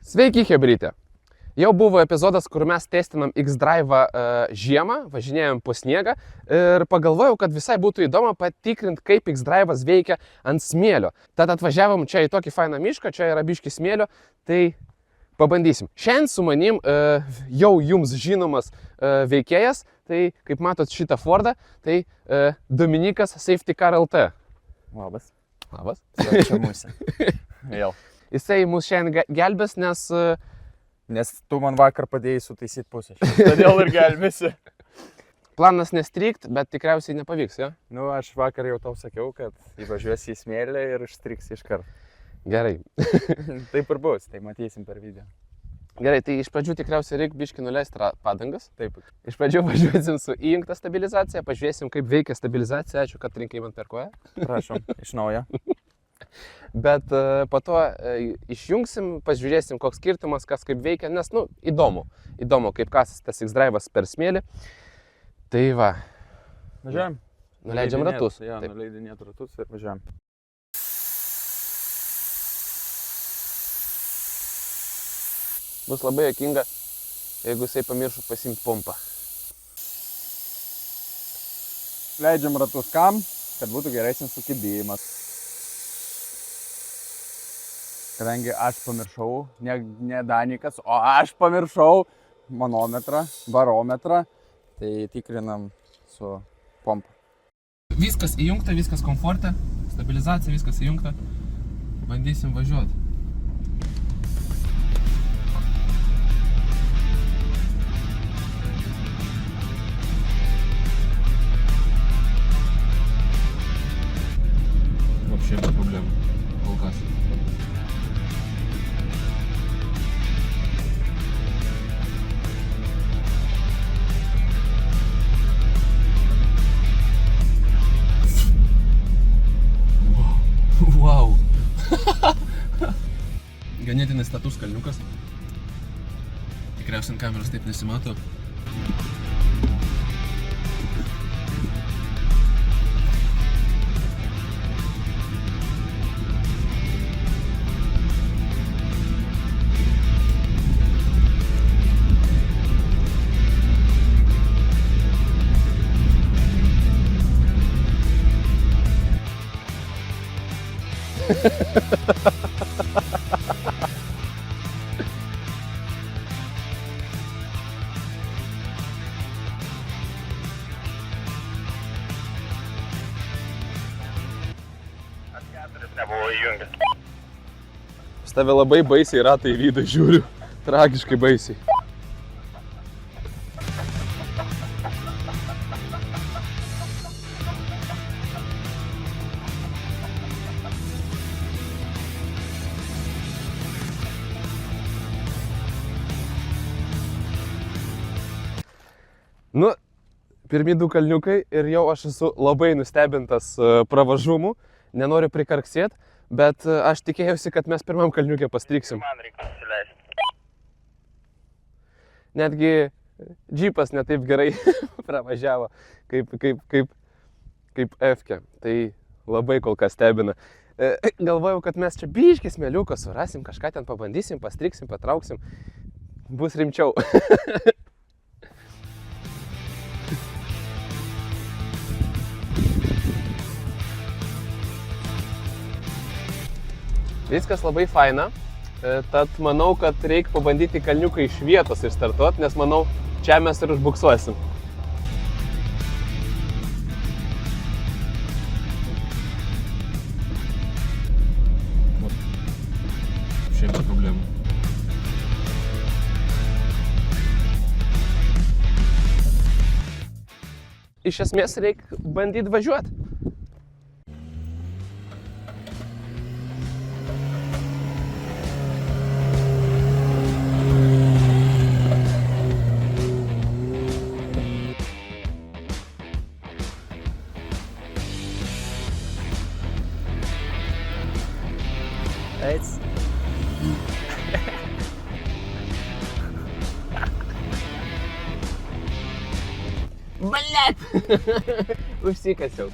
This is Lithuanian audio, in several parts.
Sveiki, hebrytė. Jau buvo epizodas, kur mes testinam X-Drive žiemą, važinėjom po sniegą ir pagalvojau, kad visai būtų įdomu patikrinti, kaip X-Drive veikia ant smėlio. Tad atvažiavom čia į tokį fainą mišką, čia yra biški smėlio, tai pabandysim. Šiandien su manim jau jums žinomas veikėjas, tai kaip matot šitą Fordą, tai Dominikas Safety Car LT. Labas. Labas. Čia mūsų. Vėl. Jisai mus šiandien gelbės, Nes tu man vakar padėjai sutaisyti pusę. Todėl ir gelbėsi. planas nestrykt, bet tikriausiai nepavyks, jo? Nu, aš vakar jau tau sakiau, kad įvažiuosi į smėlį ir išstriks iš karto. Gerai. Taip ir bus, tai matysim per video. Gerai, tai iš pradžių tikriausiai reikia biški nuleisti padangas. Taip. Iš pradžių važiuosim su įjungta stabilizacija, pažiūrėsim, kaip veikia stabilizacija. Ačiū, kad rinkai man per koją. Prašom, iš naujo. Bet po to išjungsim, pažiūrėsim, koks skirtumas, kas kaip veikia, nes, įdomu. Įdomu, kaip kas tas X-Drive'as per smėlį. Tai va. Važiuojam. Nuleidžiam ratus. Jo, nuleidinėt ratus ir važiuojam. Bus labai juokinga, jeigu jisai pamiršo pasimti pompą. Leidžiam ratus kam, kad būtų geresnis sukibimas. Kadangi aš pamiršau, ne Danikas, o aš pamiršau manometrą, barometrą, tai tikrinam su pompa. Viskas įjungta, viskas komforte, stabilizacija, viskas įjungta. Bandysim važiuoti. Вообще без проблем. Кол kas. Wow. Ganėtinai status kalniukas. Tikriausiai ant kameros taip nesimato. Nebuvo įjungęs. Pas tave labai baisiai ratai į vidų žiūriu. Tragiškai baisiai. Pirmi du kalniukai ir jau aš esu labai nustebintas pravažumu. Nenoriu prikarksėti, bet aš tikėjausi, kad mes pirmam kalniukė pastriksim. Man reikia nusileisti. Netgi džipas netaip gerai pravažiavo kaip F-kę. Tai labai kol kas stebina. Galvojau, kad mes čia biškį smėliuką surasim, kažką ten pabandysim, pastriksim, patrauksim. Bus rimčiau. Viskas labai faina, tad manau, kad reikia pabandyti kalniuką iš vietos išstartuoti, nes manau, čia mes ir užbuksuosim. Šiaip be problemų. Iš esmės reikia bandyti važiuoti. Eits. Blet! Užsikasiau.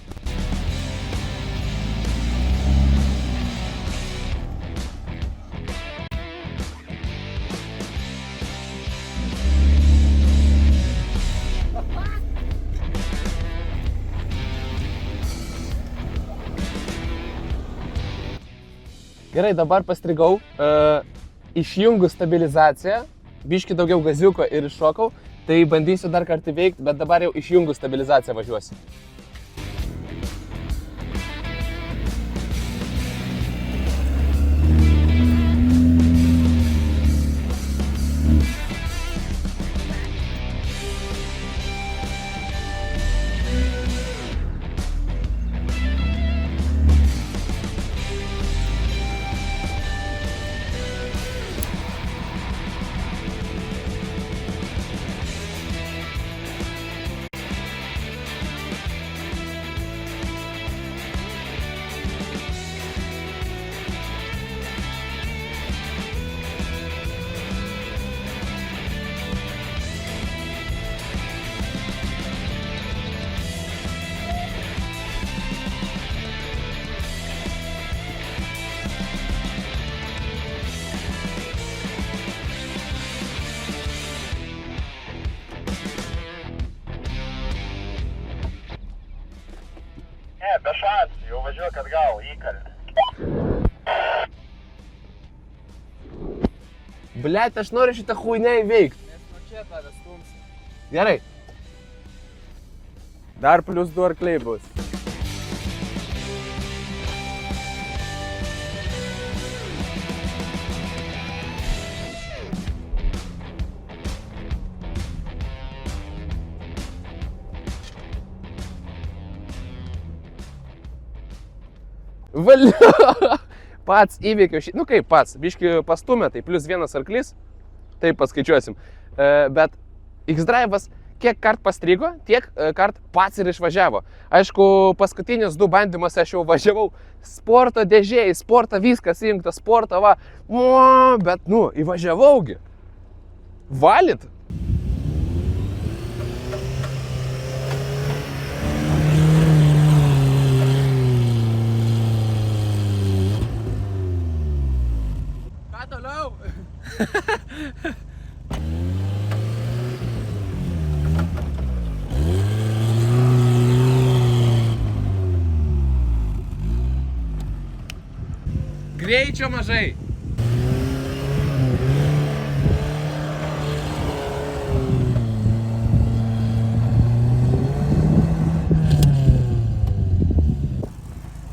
Gerai, dabar pastrigau, išjungu stabilizaciją, biški daugiau gaziuko ir iššokau, tai bandysiu dar kartą veikti, bet dabar jau išjungu stabilizaciją važiuosiu. Ne, be šansų, jau važiuok atgal, įkalnį. Blet, aš noriu šitą huinę įveikti. Nes nuo čia tave stumsi. Gerai. Dar plius 2 arkliai bus. Valia. Pats įveikiau šį, nu kaip pats, biški pastumė, tai plus 1 arklys, taip paskaičiuosim. Bet X-Drive'as kiek kart pastrigo, tiek kart pats ir išvažiavo. Aišku, paskutinius 2 bandymus aš jau važiavau sporto dėžėjai, sportą viskas įjungta, sportą va, bet nu, įvažiavaugi. Valit? Ką toliau? Greičio mažai.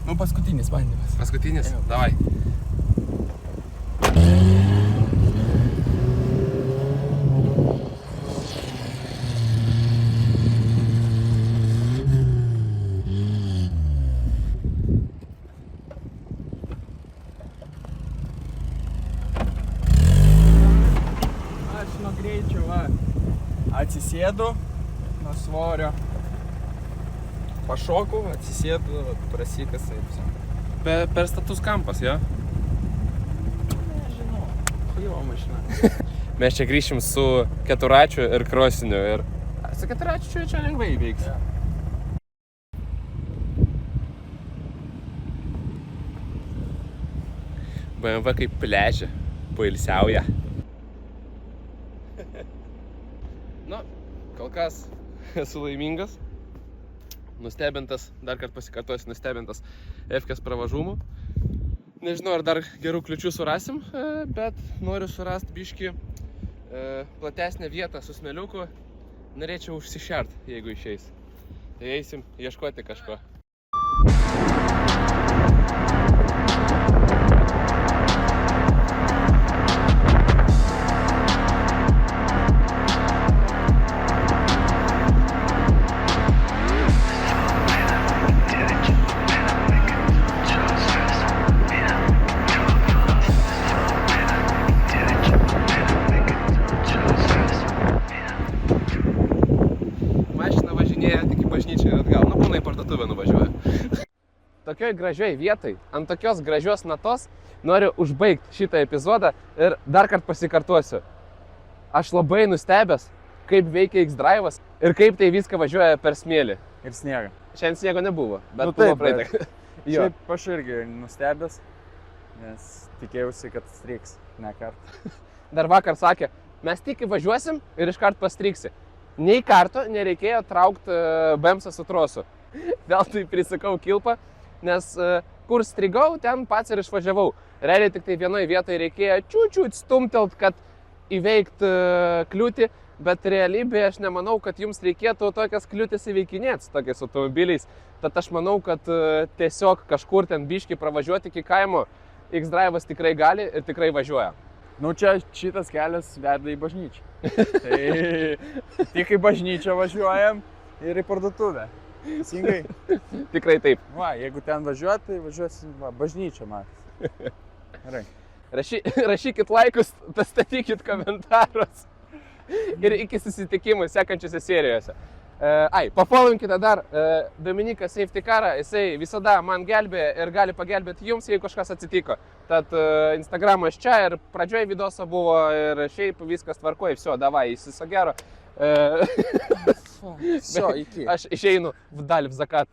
Nu, paskutinis bandymas. Paskutinis, davai. Aš nuo greičio, va, atsisėdu nuo svorio. Pašokau, atsisėdu, prasikasai. Per status kampas, jo? Nežinau, jo mašina. Mes čia grįšim su keturačiu ir krosiniu ir... Su keturačiu čia lengvai įveiks. Ja. BMW kaip plešia, pailsiauja. Nu, kol kas esu laimingas. Nustebintas, dar kartą pasikartosiu, nustebintas F-kės pravažumu. Nežinau, ar dar gerų kliučių surasim, bet noriu surasti biškį platesnę vietą su smėliuku. Norėčiau užsišert, jeigu išeis. Tai eisim ieškoti kažko. Tokioj gražioj vietoj, ant tokios gražios natos noriu užbaigti šitą epizodą ir dar kartą pasikartosiu. Aš labai nustebęs, kaip veikia X-Drive'as ir kaip tai viską važiuoja per smėlį. Ir sniegą. Šiandien sniego nebuvo, bet Nu buvo taip, praeitą. Jo. Šiaip aš irgi nustebęs, nes tikėjausi, kad striks ne kartą. Dar vakar sakė, mes tik važiuosim ir iškart pastriksi. Nei karto nereikėjo traukti BMS su trosu. Vėl tai prisakau kilpą, nes kur strigau, ten pats ir išvažiavau. Realiai tik tai vienoje vietoje reikėjo čiūčiut stumtelt, kad įveikti kliūtį, bet realybėje aš nemanau, kad jums reikėtų tokias kliūtis įveikinėti su tokiais automobiliais. Tad aš manau, kad tiesiog kažkur ten biškai pravažiuoti iki kaimo X-Drive'as tikrai gali ir tikrai važiuoja. Nu čia šitas kelias veda į bažnyčią. Tai tik į bažnyčią važiuojam ir į parduotuvę. Teisingai. Tikrai taip. Va, jeigu ten važiuoti, tai važiuosim, va, bažnyčią matas. Gerai. Rašykit laikus, statykit komentarus. Ir iki susitikimų sekančiose serijose. Pafollowinkite dar Dominiką Safety Carą, jisai visada man gelbė ir gali pagelbėti jums, jeigu kažkas atsitiko. Tad Instagramas čia ir pradžioje videoso buvo ir šiaip viskas tvarkoja, viso, davai, viso gero. Все, iki. Aš išeinu vdalį v zakat.